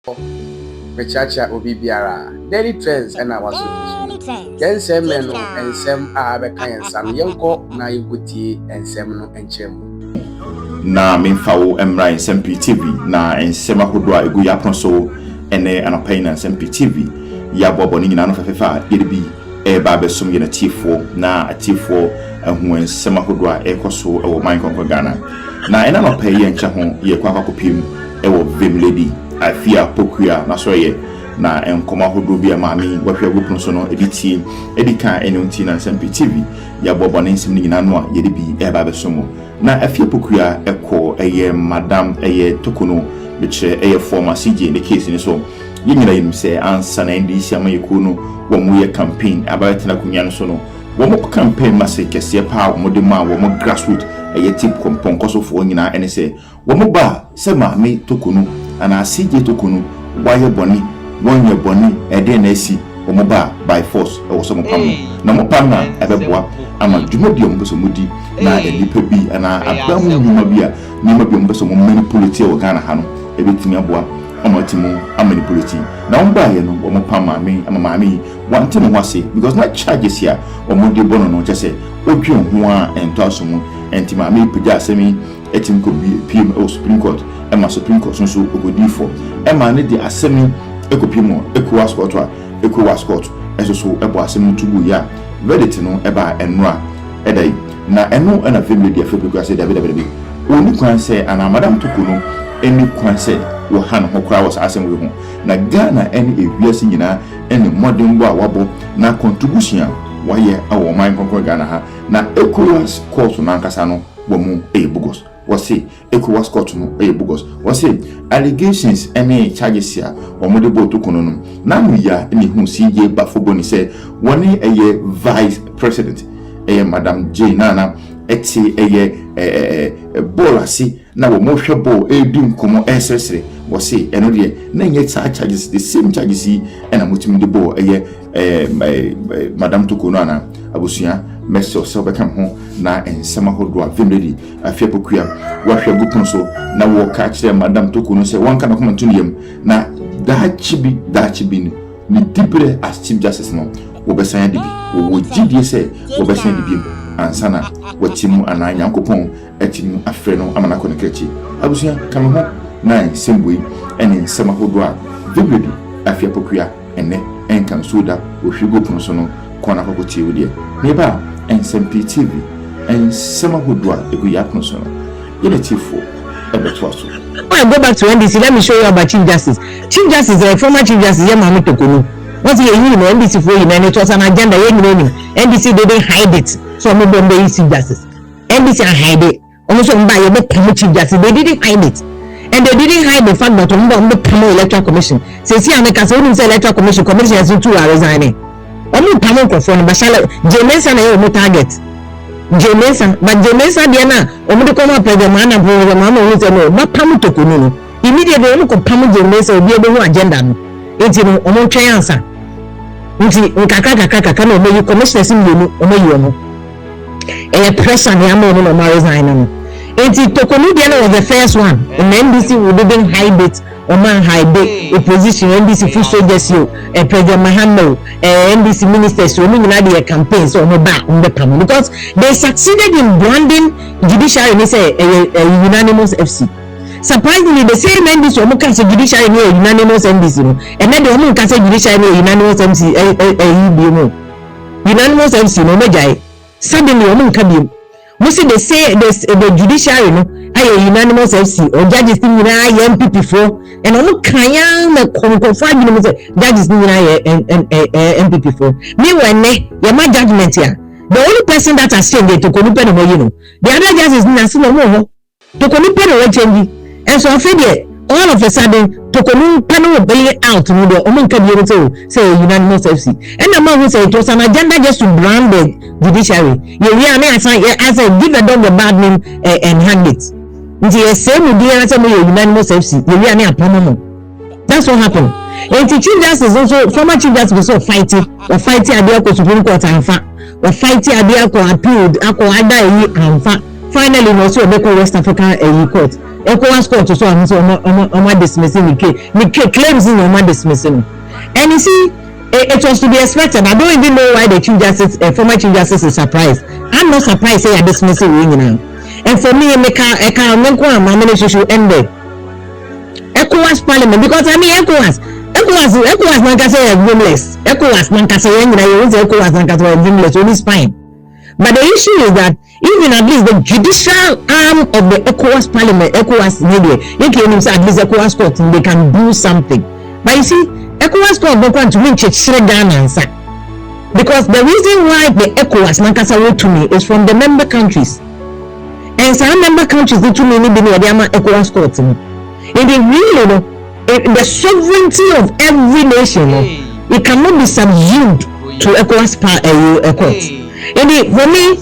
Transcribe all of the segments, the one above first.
Mechacha obi biara daily trends and our solution. Yen sem no and sem abeka yen sam yenko na yekutie and sem no enchem. Na memfawo emra nsem TV na nsem ahodo a egu ya pronso ene anopai na nsem TV ya bobo ni nyina no fefefa ye bi ba besom ye na tifo na atifo ehu nsem ahodo a ekoso ewo man konko Ghana na ena anopai ye ncha ho ye kwa akopim ewo Vhim lady afia pokua na so ye na enkoma ahodo bi amami wahwe agopno so no editi edika enunti na nsem TV ya bobo ni nsem ni nyina no a ye bi ba besom na afia pokua eko eye madam eye Torkonoo biche eye former CJ the case ni so yimira yim say ansa na NDC amayeku no wo mu ye campaign abayetena kunya no so no wo mu campaign message kese pa wo de ma wo mu grassroots eye tip kompon kosofo nyina ene say wo mu ba se ma me Torkonoo ana CJ Torkonoo waye boni wonye boni ede na asi wo mu ba by force e wo so mu pam na mu pam na ebeboa ama dwumadi o mbeso mudi na enipa bi ana abamu nyuma bi a nyuma bi mbeso mo manipulate o Ghana ha no ebetimi aboa amatimu amanipulate na omba ye no wo mo pama me ama maami wante no hwase because na charges ya o mo de bono no chese odwe ho a entaso mu enti maami pija asemi etim ko bi PM o Supreme Court ema Supreme Court so ogodi for ema ne de asemi ekopimo ECOWAS court a ECOWAS court eso ebo asemi tubu ya verdict no eba enra edai na eno na Vhim lady afebeku ase David oni kwan se ana madam Torkonoo eni kwan se wo han ho kra was asem we ho na Ghana eni ewiase nyina eni modern bo a wabo na contribution waye awo man konko Ghana ha na ECOWAS court na nkasa no wo mu bugos wose ECOWAS court no bugos wose allegations eni charges ya wo mo de bo Torkonoo no na mu ya eni hu CJ bafoboni se woni eye vice president madam J Nana eti bolasi na wo mo hwebo edum komo esesere wo se eno de na nye charges the same charges na mutimi de bo madam Torkonoo na abusua meso so bekam ho na ensema hodo a Vhim lady afia pokua wa hwebo ponso na wo ka kire madam Torkonoo se wanka na komantu niyam na dachibi ni dibre as chief justice no wo besan de bi wo gidie se wo besan de bi ansana watimu ananya nkopon atimu afre no amana konekrechi abusia kama ho na sembui ene nsema hodo a Vhim lady afia pokua ene enkan soda wo hwego pon so no kona kokoti wodie meba nsem TV ensema hodo a egu ya pon so no yele tifo ebeto aso. When I go back to NDC, let me show you about Chief Justice. Chief Justice, former Chief Justice, Mahama Torkonoo. What you know, NDC for you, and it was an agenda. NDC didn't hide it, so I'm going to Chief Justice. NDC hide it. Almost by your Chief Justice, they didn't hide it, and they didn't hide the fact that on the Panel Electoral Commission. Say, see, I'm a Electoral Commission has 2 hours resigning. Only Panel confirmed, but James and I target. Jamesa, but Jamesa Diana, Omudokoma Pedamana, Mama, who's a no, but Pamu Torkonoo. Immediately, look at Pamu Jamesa, will be able to agenda. It's in Omo Triansa. Nkaka, come over, you commissioners in you, Omo. A press on Yamo, no Marizine. It's Torkonoo Diana was the first one, and NDC wouldn't hide it. Oman hide opposition NDC full soldiers you President Mahama NDC ministers so many na campaign so no ba on because they succeeded in branding judiciary they say a unanimous FC. Surprisingly, the same NDC omo can say judiciary a unanimous NDC no and then the omo can say judiciary a unanimous MC unanimous MC no mejai suddenly omo can be most they say the judiciary no a unanimous FC or judges in MPP for and I'm crying the 5 minutes judges in MPP for meanwhile my judgment here the only person that has changed to Torkonoo pen you know the other judges is not no Torkonoo pen change and so I feel all of a sudden Torkonoo pen will be out no the omo can be able to say unanimous FC and the man who say it was an agenda just to brand the judiciary you really as I give a dog a bad name and hand it. The same unanimous FC. That's what happened. And the Chief Justice also former Chief Justice also fighting at the Supreme Court and or fighting at the appeal, Ada and finally no so be West African court ECOWAS court so am so dismissing the claims in dismissing. And you see, it was to be expected. I don't even know why the chief justice, former chief justice, is surprised. I'm not surprised say you're dismissing me now. And for me, I can't make one my ministry should end there. ECOWAS parliament, because I mean ECOWAS Nankasa is blameless. ECOWAS Nankasa ECOWAS Nankasa is blameless. Only fine. But the issue is that even at least the judicial arm of the ECOWAS parliament, ECOWAS media, you can say at least ECOWAS court, they can do something. But you see, ECOWAS court don't want to reach Ghana answer. Because the reason why the ECOWAS Nankasa wrote to me is from the member countries. And some member countries need to me the ECOWAS court. And they really know the sovereignty of every nation, it cannot be subdued to ECOWAS court. And for me,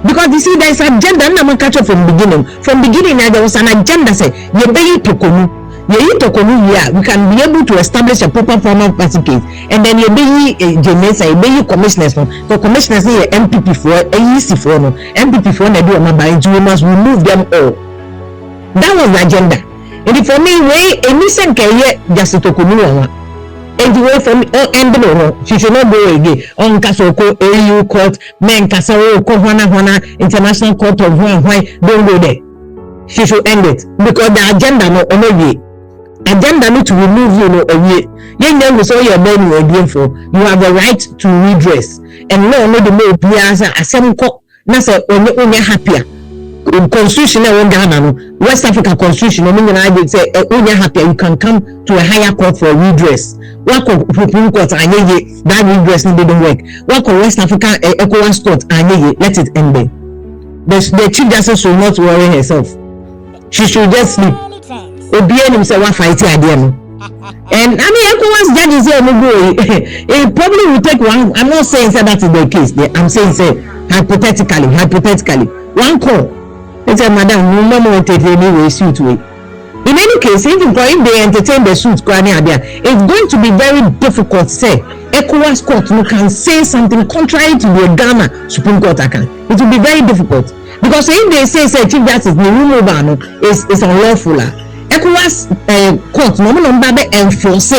because you see, there is an agenda. I'm not catch up from beginning. From beginning, there was an agenda. Say, you pay Torkonoo. We can be able to establish a proper form of party case, and then you be Jamaica, you be commissioners. The commissioners say MPP for AEC for no MPP for na do on by we must remove them all. That was the agenda. And for me, way any sen kaya just Torkonoo. And the way from and she should not go again on Kasoko AU court, men Kasaro, Kohana, International Court of why don't go there. She should end it because the agenda no only agenda need to remove away. Young we saw your men you are for. You have the right to redress. And no the more piazza a seven court nasa only happier. Constitution West Africa Constitution, I would say happier you can come to a higher court for redress. What Supreme Court that redress didn't work. What West Africa ECOWAS court let it end there. The chief justice should not worry herself. She should just sleep. Obien himself wa fight again. And I mean ECOWAS judges here it probably will take one. I'm not saying that is the case. I'm saying hypothetically one call. It's a madam, no more take anyway suit way. In any case, if they entertain the suit, it's going to be very difficult. Say, ECOWAS court you can say something contrary to the Ghana Supreme Court. It will be very difficult because if they say Chief Justice the removal is unlawful, ECOWAS court no longer enforce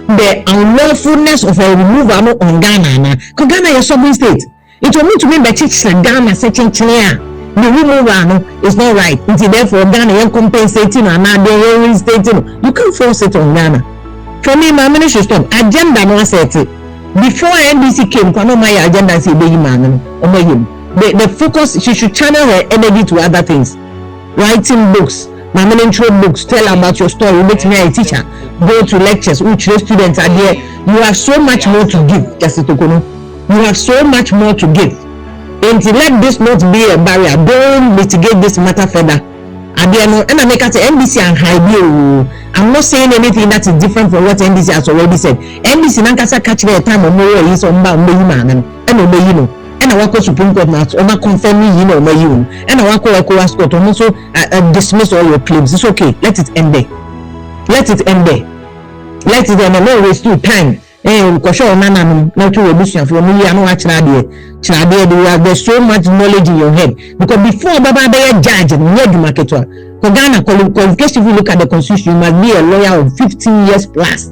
the unlawfulness of a removal on Ghana. Because Ghana is a sovereign state. It will need to be better Ghana searching clear. The removal is not right. Until therefore Ghana is compensating and now they are reinstating. You can't force it on Ghana. For me, my ministry stop. Agenda no set it. Before NDC came, my agenda say the focus, she should channel her energy to other things. Writing books, my ministry books, tell about your story, make me a teacher, go to lectures, which the students are there. You have so much more to give, Justice Torkonoo. You have so much more to give. And to let this not be a barrier, don't mitigate this matter further. And I make it NDC and high. I'm not saying anything that is different from what NDC has already said. NDC Nankasa catch the time of more is on man and obey and I walk Supreme Court match or confirm me and I walk ECOWAS court and also dismiss all your claims. It's okay. Let it end there. Let it end. No waste too time. There's so much knowledge in your head because before Baba Baya judge Ghana qualification, if you look at the constitution, you must be a lawyer of 15 years plus,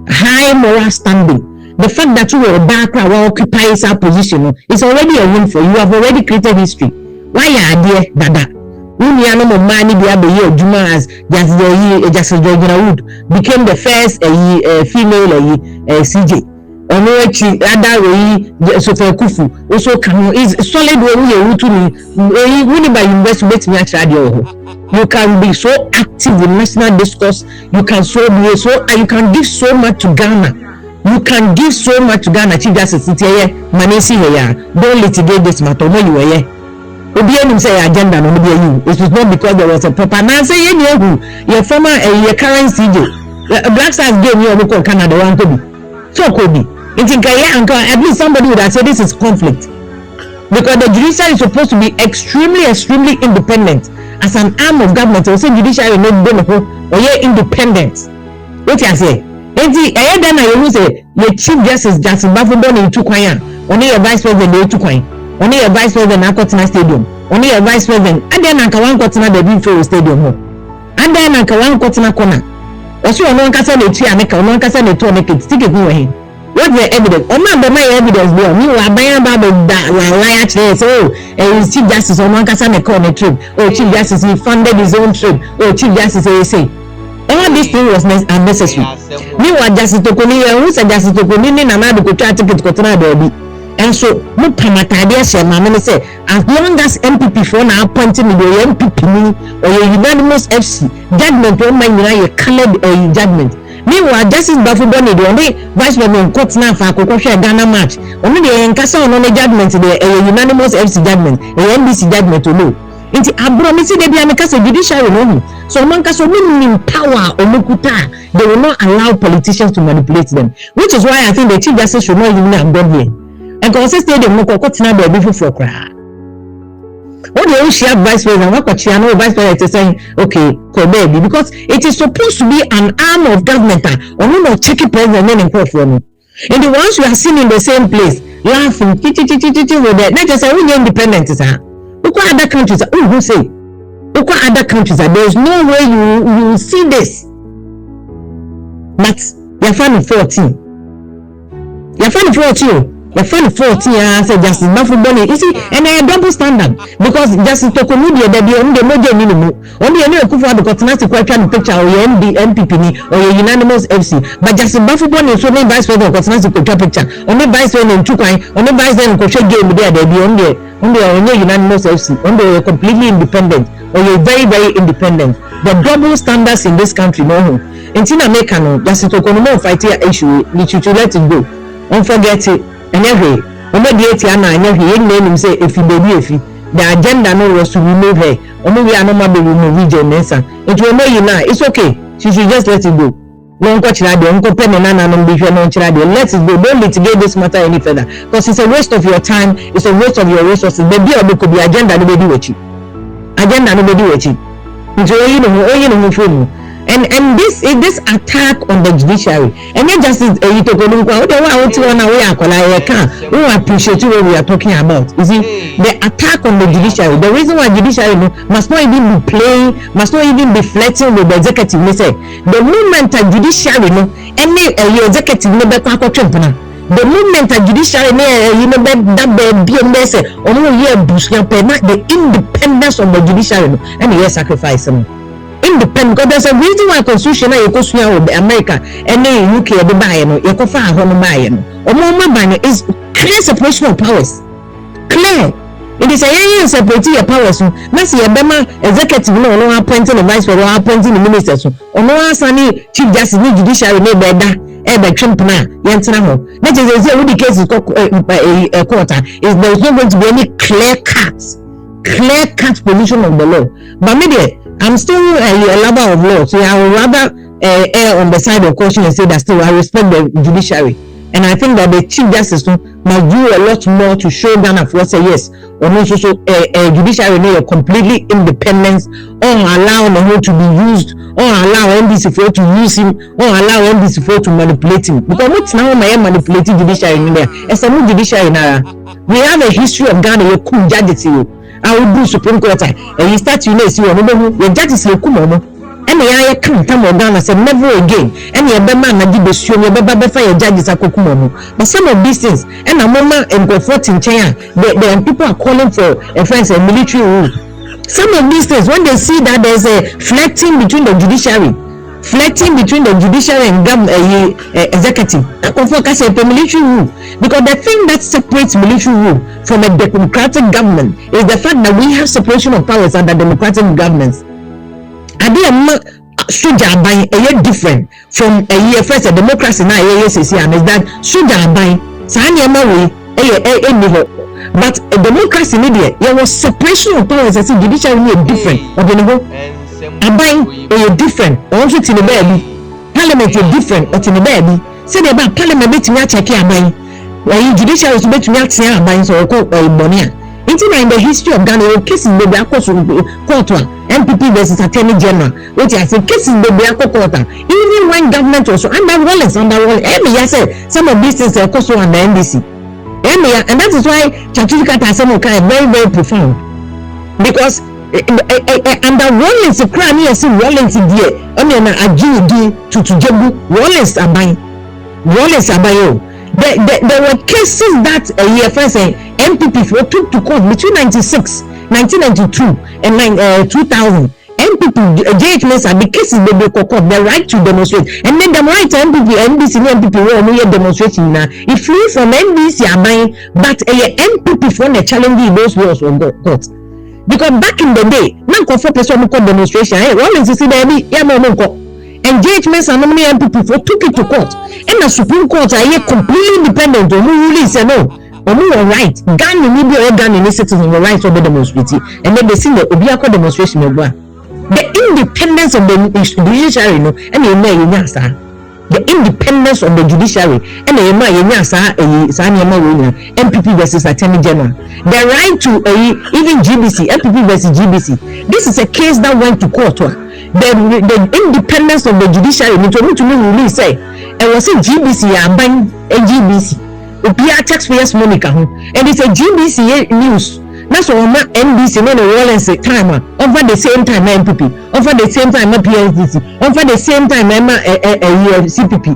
high moral standing. The fact that you were a background or occupy that position is already a win for you. You have already created history. Why are there Dada? Wood became the first female CJ. Onoechi Adawe Sofa Kufu also can is solid way to me by university me radio. You can be so active in national discourse. You can you can give so much to Ghana. You can give so much to Ghana. Chief Justice here, Manesi here. Don't litigate this matter. No, you were here. Obianim say agenda no be you. It was not because there was a proper man say your former your current CJ. Black Stars game you go Canada want to be. So could be. At least somebody would have said this is conflict. Because the judiciary is supposed to be extremely independent. As an arm of government, also judiciary not benefit or independent. What you say? Then I will say your chief justice Bafubon in Tukwaya, only your vice president in Tukwaya. only a vice president na Kotena stadium, only a vice president, and then anka wan Kotena baby for stadium ho, and then anka wan Kotena corner. Osu ono nkasa na etu ameka, ono nkasa na etu ameka, ticket no hin. What's the evidence? Oma be my evidence there. Me wa ban ba be da lie actually say, oh, Chief Justice ono nkasa na call the trip. Oh, Chief Justice he funded his own trip. Oh, Chief Justice say. All this thing was unnecessary. Me wa Justice Torkonoo, who said Justice Torkonoo ni na do ko try ticket Kotena baby. And so, no pamatade share mama say, as long as MPP for now appointing me the MPP or your unanimous FC judgment on my your colored judgment. Meanwhile, Justice Bafuboni, the only vice president Kotena for Kokosha Ghana match, only the Enkasa on the judgment, the unanimous FC judgment, the NDC judgment to know. Inti abromisi de bi ameka se judiciary no. So manka so meaning power omukuta, they will not allow politicians to manipulate them, which is why I think the Chief Justice should not even have gone here. And because stadium no Kotena baby for cry. What the share vice president, what no vice president is saying, okay, baby, because it is supposed to be an arm of government, or no checky president and court for me. And the ones you are seen in the same place, laughing, with that, not just we independent, look what other countries are. Who say? Look what other countries are. There is no way you will see this. But you're finding 14. You're finding 14. The final 14 years Justice Bafuboni, you see, and a double standard because Justice Torkonoo the only mojo minimum, only any Kufa the Kotena to question picture or your MPP or your unanimous FC, but Justice Bafuboni is only vice president of Kotena to picture, only vice president in Chukwai, only vice president in game there, they be only unanimous FC, only you're completely independent or you're very, very independent. The double standards in this country, no. In Tina Mekano, Justice Torkonoo fight here issue, you should let it go. Don't forget it. And every Tiana and every name him say if you baby if the agenda no was to remove her or maybe I know maybe remove region Nessa. It will know you now, it's okay. She should just let it go. Don't watch radio, don't compare me nana no be no radio. Let it go, don't litigate this matter any further. Because it's a waste of your time, it's a waste of your resources. Baby or could be agenda nobody with you. Agenda nobody with you. You know, and this attack on the judiciary and then Justice Torkonoo we appreciate what we are talking about. You see, the attack on the judiciary, the reason why judiciary must not even be playing, must not even be flirting with the executive. They say the moment a judiciary any executive the moment a judiciary the independence of the judiciary and the sacrifice them. Independent because there's a reason why constitution na yekosua with America and the UK the buy no yekofa ho no buy no omo buy is clear separation of powers. Clear. It is a separate your powers. Na say ebema executive no appointing the vice president, appointing the ministers. Ono asani chief justice ni judiciary na beda ebe twempna yentena ho. Na je say we the case is court is there is not going to be any clear cut position of the law. But maybe I'm still a lover of law, so I would rather err on the side of caution and say that still I respect the judiciary. And I think that the Chief Justice must do a lot more to show Ghana for say yes or no. So judiciary no completely independence or allow the whole to be used or allow NDC for to use him or allow NDC for to manipulate him. Because what's now my manipulating judiciary in there? It's a new judiciary now. We have a history of Ghana. You could judge it. I will do Supreme Court and you start to know your judges will come on and I can't come on Ghana said never again and your man na di besio your baba fire judges akokumo. But some of these things and a moment and go forth in China the people are calling for a friends a military rule. Some of these things when they see that there's a flirting between the judiciary and executive focus on military rule, because the thing that separates military rule from a democratic government is the fact that we have separation of powers under democratic governments. Soja by a different from a first a democracy now and is that soja by Sanyama but a democracy media there was separation of powers as a judiciary different of the a different also to the baby parliament is different or to the baby say about parliament bit me check here by why judiciary is bit me here by so called bonia in the history of Ghana cases be court MPP versus Attorney General which I say cases be court even when government also under Wallace every year say some of these things are also under NDC And that is why certificate has some kind of very, very profound. Because under Rollins, the crown here, see Rollins in there. I mean, I do to Jebu, Rollins abayo. There were cases that a year first MPP took to court between 1992 and 2000. MPP, JHMS, and the cases they broke court, the right to demonstrate, and then the right to MPP, NDC, MPP, we demonstration now. It flew from NDC, but a MPP from the challenging those laws on court. Because back in the day, now for person court demonstration, Rollins is there, and JHMS and many MPP took it to court, and the Supreme Court are completely independent of who really say no. Or right, gun in Libya or gun in the citizen were right over demonstrating, and then they see the Obiako demonstration. The independence of the judiciary, no, and you may yasa. The independence of the judiciary, and you may yasa MPP versus Attorney General. The right to even GBC, MPP versus GBC. This is a case that went to court. The independence of the judiciary, to me, really say, and was a GBC, buying a GBC. Opia taxpayers' money, and it's a GBC news. That's why NDC and Rollins time over the same time MPP, over the same time PSDC, over the same time CPP.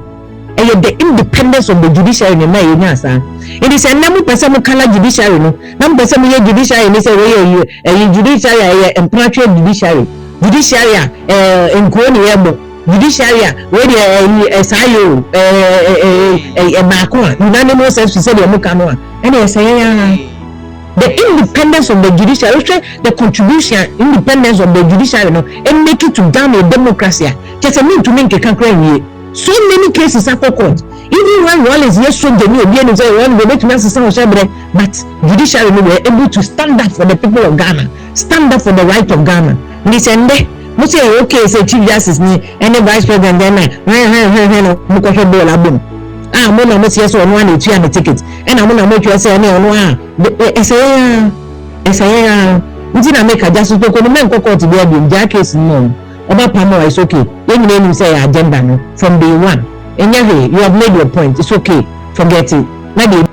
And the independence of the judiciary in Mayasa. It is a number person color judiciary, no number person judiciary is a judiciary and partial judiciary. Judiciary in Koreabo, judiciary where a Sayo a Macron, unanimous as we said, Mukanoa, and I say. The independence of the judiciary, the contribution, independence of the judiciary, and make it to damn a democracy. Just a mean to make a country. So many cases are for court. Even when Rollins yes, so the new being say one will make but judiciary were able to stand up for the people of Ghana, stand up for the right of Ghana. Listen, we say okay, say Chief Justice and the Vice President then I'm going to make you so one ticket, and I'm going to make you say no. We didn't make a justice to come and court to be in that case. No, about Pamo is okay. Let me say agenda from day one. And you have made your point. It's okay. Forget it. Maybe.